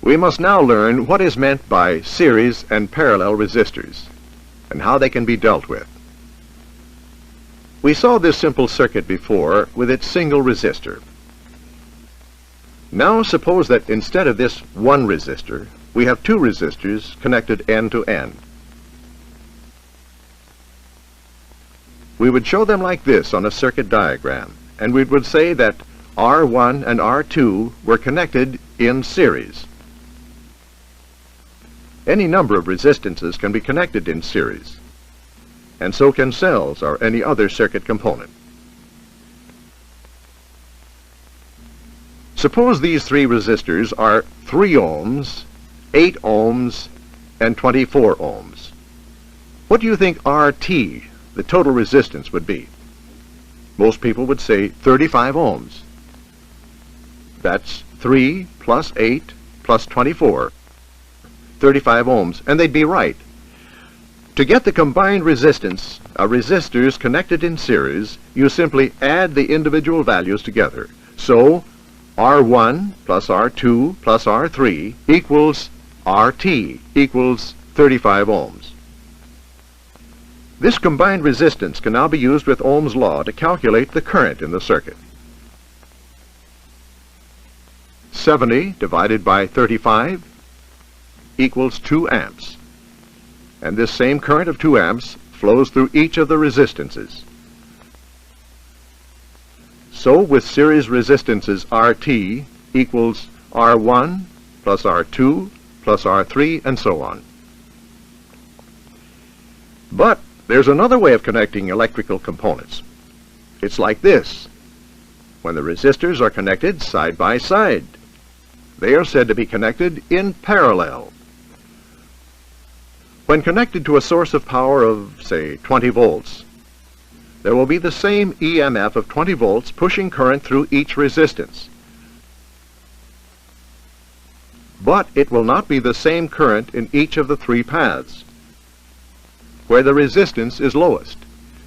We must now learn what is meant by series and parallel resistors, and how they can be dealt with. We saw this simple circuit before with its single resistor. Now suppose that instead of this one resistor, we have two resistors connected end to end. We would show them like this on a circuit diagram, and we would say that R1 and R2 were connected in series. Any number of resistances can be connected in series, and so can cells or any other circuit component. Suppose these three resistors are 3 ohms, 8 ohms, and 24 ohms. What do you think RT, the total resistance, would be? Most people would say 35 ohms. That's 3 plus 8 plus 24. 35 ohms, and they'd be right. To get the combined resistance of resistors connected in series, you simply add the individual values together. So, R1 plus R2 plus R3 equals RT equals 35 ohms. This combined resistance can now be used with Ohm's law to calculate the current in the circuit. 70 divided by 35 equals 2 amps. And this same current of 2 amps flows through each of the resistances. So with series resistances RT equals R1 plus R2 plus R3 and so on. But there's another way of connecting electrical components. It's like this. When the resistors are connected side by side, they are said to be connected in parallel. When connected to a source of power of, say, 20 volts, there will be the same EMF of 20 volts pushing current through each resistance. But it will not be the same current in each of the 3 paths. Where the resistance is lowest,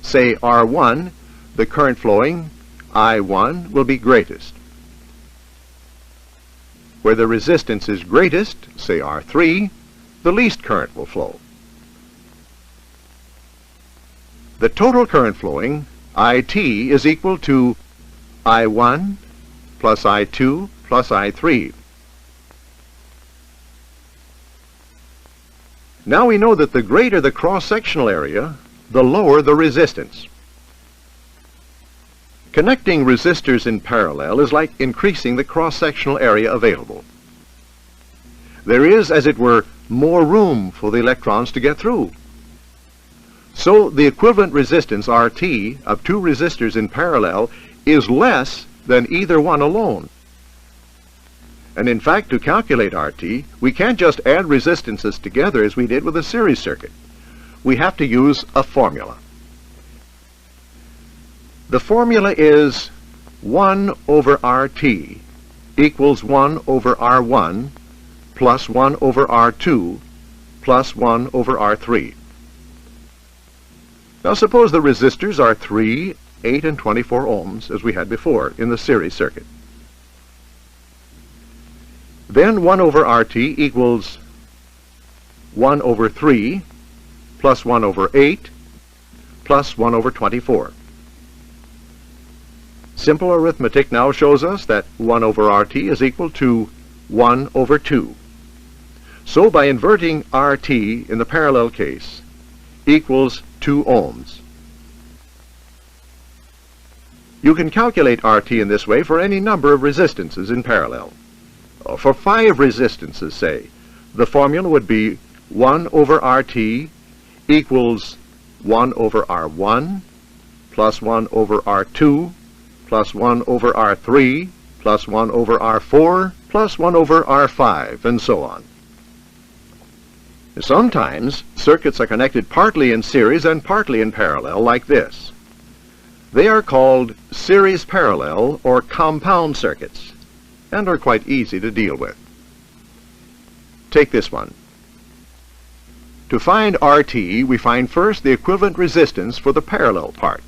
say R1, the current flowing, I1, will be greatest. Where the resistance is greatest, say R3, the least current will flow. The total current flowing, IT, is equal to I1 plus I2 plus I3. Now we know that the greater the cross-sectional area, the lower the resistance. Connecting resistors in parallel is like increasing the cross-sectional area available. There is, as it were, more room for the electrons to get through. So the equivalent resistance RT of 2 resistors in parallel is less than either one alone. And in fact, to calculate RT, we can't just add resistances together as we did with a series circuit. We have to use a formula. The formula is 1 over RT equals 1 over R1 plus 1 over R2 plus 1 over R3. Now suppose the resistors are 3, 8, and 24 ohms, as we had before in the series circuit. Then 1 over RT equals 1 over 3 plus 1 over 8 plus 1 over 24. Simple arithmetic now shows us that 1 over RT is equal to 1 over 2. So by inverting RT in the parallel case equals 2 ohms. You can calculate RT in this way for any number of resistances in parallel. For 5 resistances, say, the formula would be 1 over RT equals 1 over R1 plus 1 over R2 plus 1 over R3 plus 1 over R4 plus 1 over R5, and so on. Sometimes circuits are connected partly in series and partly in parallel like this. They are called series parallel or compound circuits and are quite easy to deal with. Take this one. To find RT, we find first the equivalent resistance for the parallel part.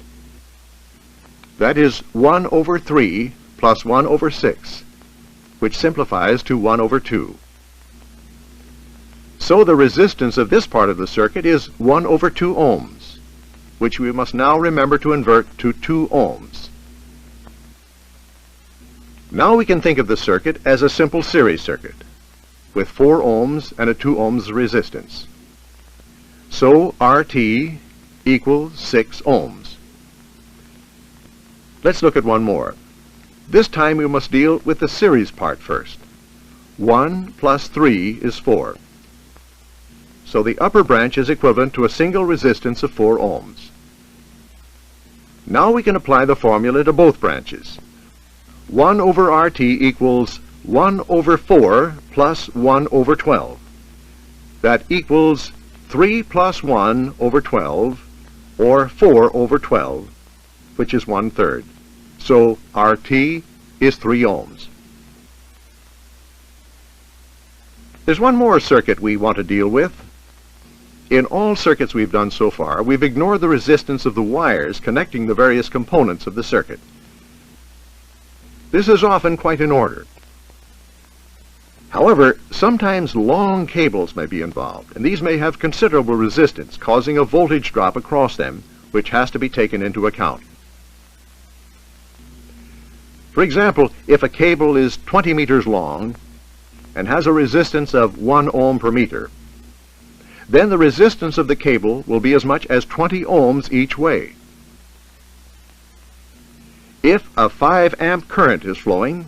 That is 1 over 3 plus 1 over 6, which simplifies to 1 over 2. So the resistance of this part of the circuit is 1 over 2 ohms, which we must now remember to invert to 2 ohms. Now we can think of the circuit as a simple series circuit, with 4 ohms and a 2 ohms resistance. So RT equals 6 ohms. Let's look at one more. This time we must deal with the series part first. 1 plus 3 is 4. So the upper branch is equivalent to a single resistance of 4 ohms. Now we can apply the formula to both branches. 1 over RT equals 1 over 4 plus 1 over 12. That equals 3 plus 1 over 12, or 4 over 12, which is 1/3. So RT is 3 ohms. There's one more circuit we want to deal with. In all circuits we've done so far, we've ignored the resistance of the wires connecting the various components of the circuit. This is often quite in order. However, sometimes long cables may be involved, and these may have considerable resistance, causing a voltage drop across them, which has to be taken into account. For example, if a cable is 20 meters long and has a resistance of 1 ohm per meter, then the resistance of the cable will be as much as 20 ohms each way. If a 5 amp current is flowing,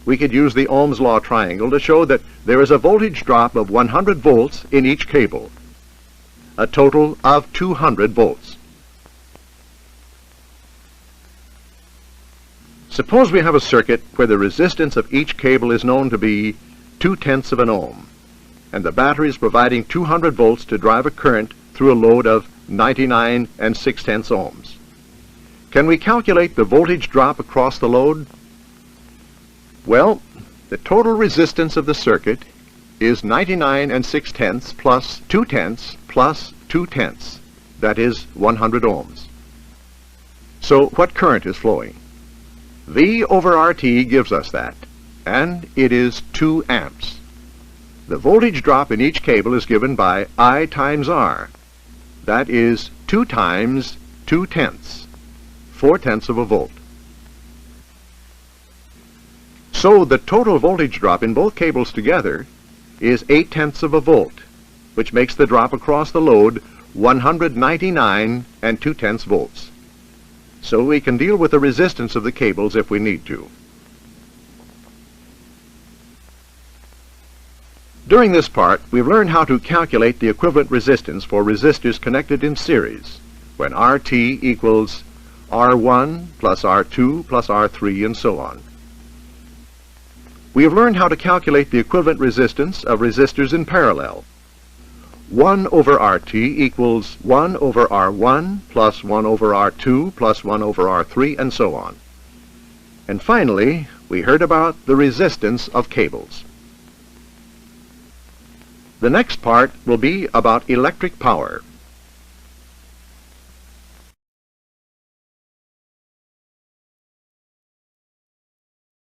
we could use the Ohm's law triangle to show that there is a voltage drop of 100 volts in each cable, a total of 200 volts. Suppose we have a circuit where the resistance of each cable is known to be 0.2 of an ohm, and the battery is providing 200 volts to drive a current through a load of 99 6/10 ohms. Can we calculate the voltage drop across the load? Well, the total resistance of the circuit is 99 6/10 plus 0.2 plus 0.2. That is 100 ohms. So what current is flowing? V over RT gives us that, and it is 2 amps. The voltage drop in each cable is given by I times R. That is 2 times 0.2, 0.4 of a volt. So the total voltage drop in both cables together is 0.8 of a volt, which makes the drop across the load 199 2/10 volts. So we can deal with the resistance of the cables if we need to. During this part, we've learned how to calculate the equivalent resistance for resistors connected in series, when RT equals R1 plus R2 plus R3 and so on. We have learned how to calculate the equivalent resistance of resistors in parallel. 1 over RT equals 1 over R1 plus 1 over R2 plus 1 over R3 and so on. And finally, we heard about the resistance of cables. The next part will be about electric power.